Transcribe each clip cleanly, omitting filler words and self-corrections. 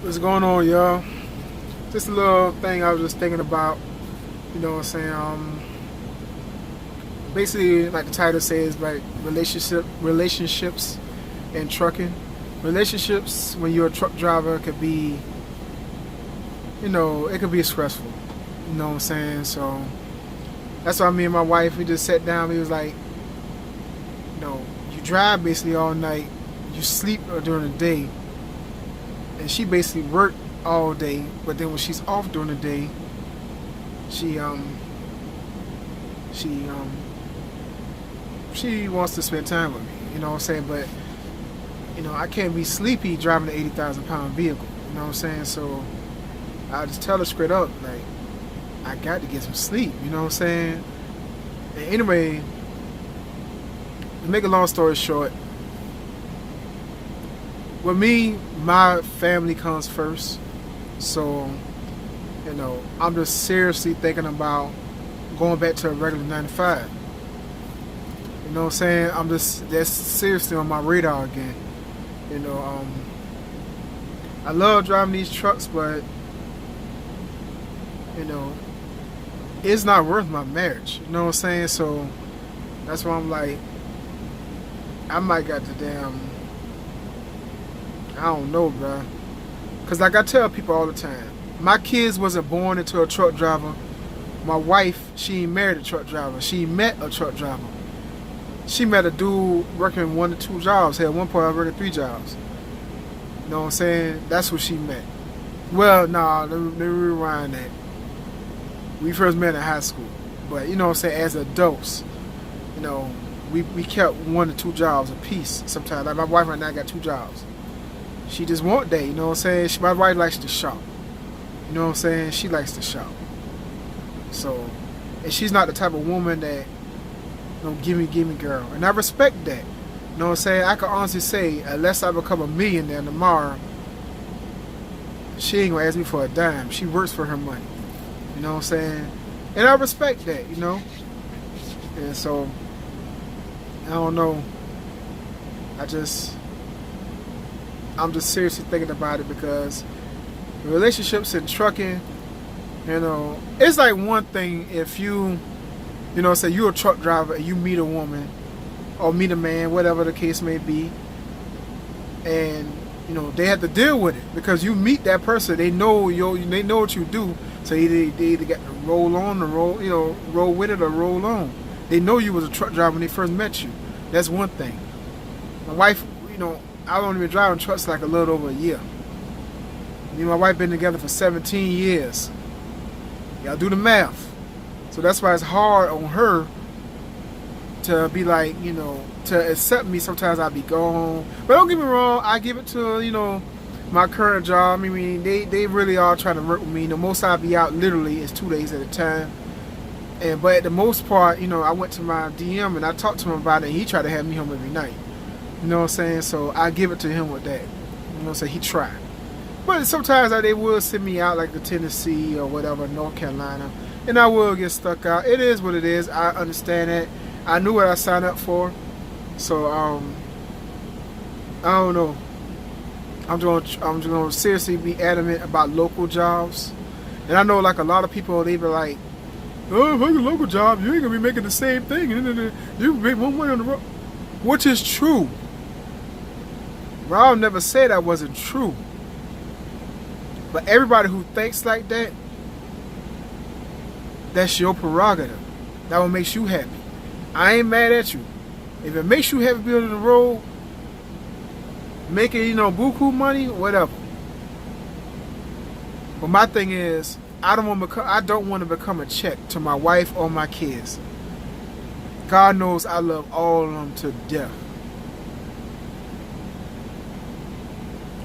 What's going on, y'all? Just a little thing I was just thinking about. You know what I'm saying? Basically, like the title says, like relationships and trucking. Relationships when you're a truck driver could be, it could be stressful. You know what I'm saying? So that's why me and my wife, we just sat down. We was like, you drive basically all night, you sleep during the day, and she basically worked all day. But then when she's off during the day, she she um she wants to spend time with me. You know what I'm saying? But I can't be sleepy driving an 80,000 pound vehicle. You know what I'm saying? So I just tell her straight up, like, I got to get some sleep. You know what I'm saying? And anyway, to make a long story short, with me, my family comes first. So, I'm just seriously thinking about going back to a regular 9 to 5. You know what I'm saying? That's seriously on my radar again. You know, I love driving these trucks, but, you know, it's not worth my marriage. You know what I'm saying? So that's why I'm like, I might got the damn, I don't know, bruh. Because like I tell people all the time, my kids wasn't born into a truck driver. My wife, she ain't married a truck driver. She met a truck driver. She met a dude working 1 to 2 jobs. At one point, I was working 3 jobs. You know what I'm saying? That's what she met. Well, nah, let me rewind that. We first met in high school. But, you know what I'm saying, as adults, we kept 1 to 2 jobs apiece sometimes. Like my wife right now got 2 jobs. She just want that, you know what I'm saying? My wife likes to shop. You know what I'm saying? She likes to shop. So, and she's not the type of woman that, gimme girl. And I respect that. You know what I'm saying? I can honestly say, unless I become a millionaire tomorrow, she ain't gonna ask me for a dime. She works for her money. You know what I'm saying? And I respect that, And so, I don't know. I'm just seriously thinking about it because relationships and trucking, it's like one thing if say you're a truck driver and you meet a woman or meet a man, whatever the case may be, and they have to deal with it because you meet that person, they know they know what you do, so they either got to roll on or roll with it or roll on. They know you was a truck driver when they first met you. That's one thing. My wife, I've only been driving trucks like a little over a year. Me and my wife been together for 17 years. Y'all do the math. So that's why it's hard on her to be like, to accept me. Sometimes I'll be gone. But don't get me wrong, I give it to, my current job. I mean, they really are trying to work with me. The most I'll be out literally is 2 days at a time. But at the most part, I went to my DM and I talked to him about it, and he tried to have me home every night. You know what I'm saying? So I give it to him with that. You know what I'm saying? He tried. But sometimes they will send me out like to Tennessee or whatever, North Carolina. And I will get stuck out. It is what it is. I understand that. I knew what I signed up for. So, I don't know. I'm just gonna seriously be adamant about local jobs. And I know like a lot of people, they be like, oh, if it's a local job, you ain't gonna be making the same thing. You make more money on the road. Which is true. I'll never say that wasn't true. But everybody who thinks like that, that's your prerogative. That what makes you happy. I ain't mad at you. If it makes you happy being on the road, making, buku money, whatever. But my thing is, I don't want to become a check to my wife or my kids. God knows I love all of them to death.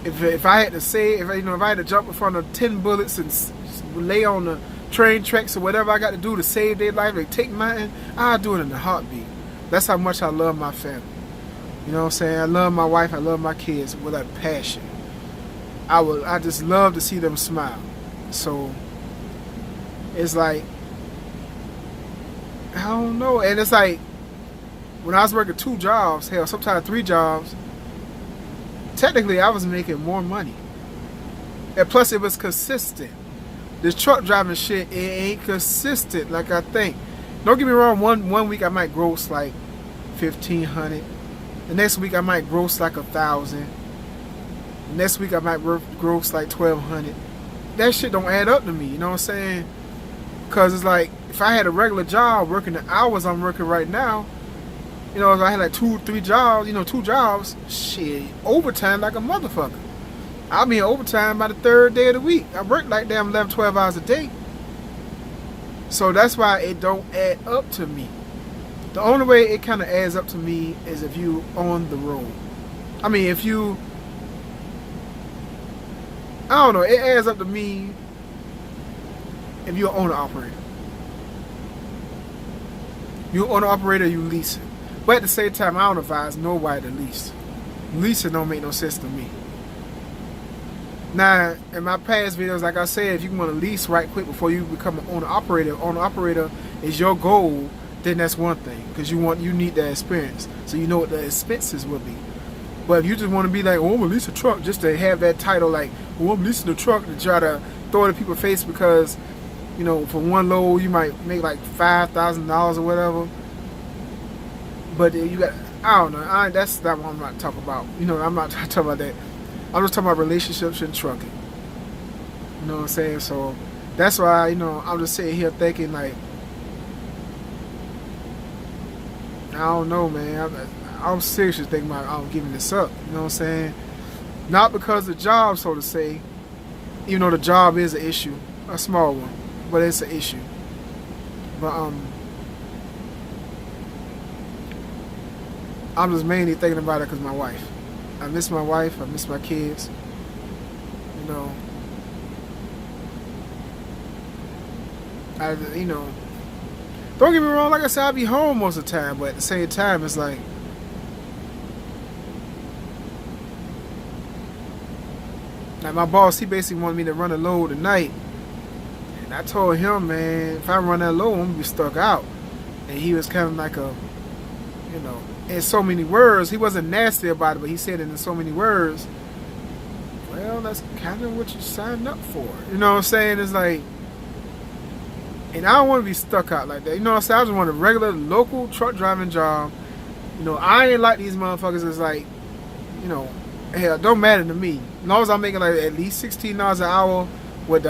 If I had to say, if I had to jump in front of 10 bullets and lay on the train tracks or whatever I got to do to save their life, like take mine, I'll do it in a heartbeat. That's how much I love my family. You know what I'm saying? I love my wife, I love my kids with a passion. I just love to see them smile. So it's like, I don't know. And it's like, when I was working 2 jobs, hell, sometimes 3 jobs, technically I was making more money. And plus, it was consistent. This truck driving shit, it ain't consistent like I think. Don't get me wrong. One week I might gross like 1,500. The next week I might gross like 1,000. Next week I might gross like 1,200. That shit don't add up to me. You know what I'm saying? Because it's like, if I had a regular job working the hours I'm working right now, you know, if I had like 2-3 jobs, 2 jobs, shit, overtime like a motherfucker. I'll be in overtime by the 3rd day of the week. I work like damn 11, 12 hours a day. So that's why it don't add up to me. The only way it kind of adds up to me is if you on the road. I mean, if you, I don't know, it adds up to me if you're an owner-operator. You're an owner-operator, you lease it. But at the same time, I don't advise nobody to lease. Leasing don't make no sense to me. Now, in my past videos, like I said, if you want to lease right quick before you become an owner-operator is your goal, then that's one thing. Because you need that experience. So you know what the expenses will be. But if you just want to be like, oh, I'm going to lease a truck, just to have that title like, oh, I'm leasing a truck, to try to throw it in people's face because, for one load, you might make like $5,000 or whatever. But you got, I don't know. That's not what I'm not talking about. I'm not talking about that. I'm just talking about relationships and trucking. You know what I'm saying? So that's why, I'm just sitting here thinking like, I don't know, man. I'm seriously thinking about giving this up. You know what I'm saying? Not because of the job, so to say. Even though the job is an issue, a small one, but it's an issue. But I'm just mainly thinking about it because my wife. I miss my wife. I miss my kids. Don't get me wrong. Like I said, I'll be home most of the time, but at the same time, it's like, my boss, he basically wanted me to run a load tonight. And I told him, man, if I run that load, I'm going to be stuck out. And he was kind of like in so many words. He wasn't nasty about it, but he said it in so many words. Well, that's kind of what you signed up for. You know what I'm saying? It's like, and I don't want to be stuck out like that. You know what I'm saying? I just want a regular, local truck driving job. I ain't like these motherfuckers. It's like, hell, it don't matter to me. As long as I'm making like at least $16 an hour with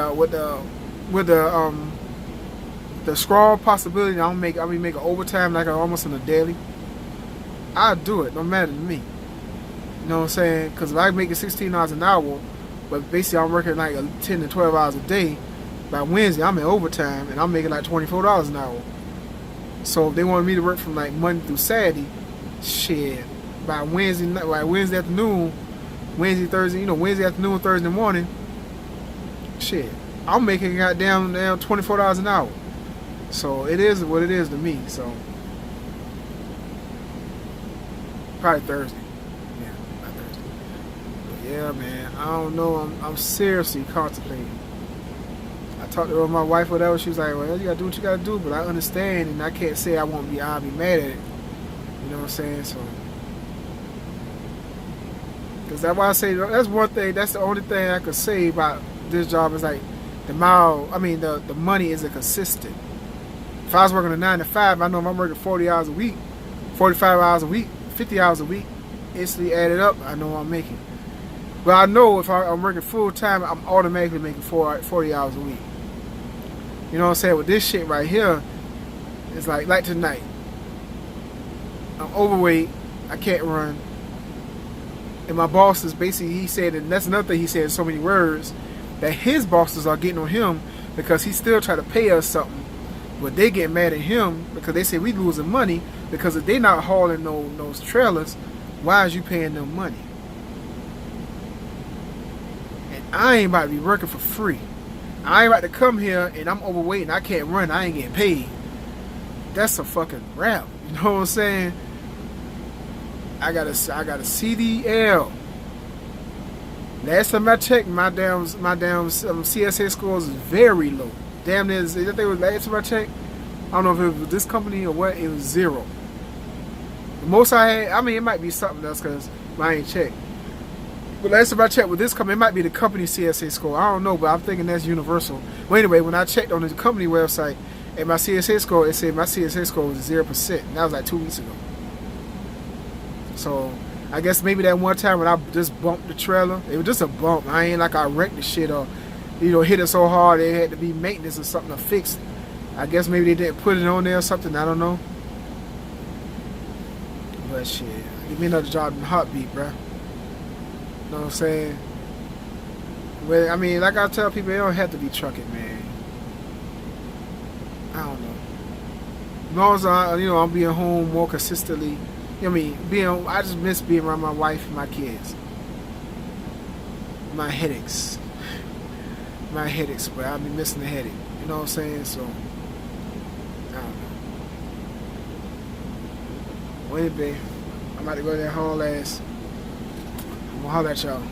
the scroll possibility, I'll be making overtime like almost on a daily. I'll do it. Don't matter to me. You know what I'm saying? Because if I make $16 an hour, but basically I'm working like 10 to 12 hours a day, by Wednesday I'm in overtime and I'm making like $24 an hour. So if they wanted me to work from like Monday through Saturday, shit, by Wednesday night, like Wednesday afternoon, Wednesday afternoon, Thursday morning, shit, I'm making goddamn $24 an hour. So it is what it is to me. So probably Thursday. Yeah, probably Thursday. But yeah, man, I don't know. I'm seriously contemplating. I talked to my wife or whatever. She was like, well, you gotta do what you gotta do, but I understand, and I can't say I'll be mad at it. You know what I'm saying? So, because that's why I say that's one thing. That's the only thing I could say about this job is like the money isn't consistent. If I was working a 9 to 5, I know if I'm working 40 hours a week, 45 hours a week, 50 hours a week, instantly added up, I know what I'm making. But I know if I'm working full time, I'm automatically making 40 hours a week. You know what I'm saying? With this shit right here, it's like tonight. I'm overweight. I can't run. And my bosses basically, he said, and that's another thing he said in so many words, that his bosses are getting on him because he still try to pay us something. But they get mad at him because they say we losing money because if they not hauling those trailers, why is you paying them money? And I ain't about to be working for free. I ain't about to come here and I'm overweight and I can't run. I ain't getting paid. That's a fucking rap. You know what I'm saying? I got a CDL. Last time I checked, my damn CSA scores is very low. Damn near, I think it was last time I checked. I don't know if it was this company or what. It was 0. The most I had, I mean, it might be something else because I ain't checked. But last time I checked with this company, it might be the company CSA score. I don't know, but I'm thinking that's universal. Well, anyway, when I checked on the company website and my CSA score, it said my CSA score was 0%. And that was like 2 weeks ago. So I guess maybe that one time when I just bumped the trailer, it was just a bump. I ain't like I wrecked the shit or, hit it so hard it had to be maintenance or something to fix it. I guess maybe they didn't put it on there or something. I don't know. But shit, give me another job in a heartbeat, bruh. You know what I'm saying? Well, I mean, like I tell people, it don't have to be trucking, man. I don't know. As long as I'm being home more consistently. I mean, I just miss being around my wife and my kids. My headaches, but I be missing the headache. You know what I'm saying? So, I don't know. Well, anyway, I'm about to go to that whole ass. I'm gonna holler at y'all.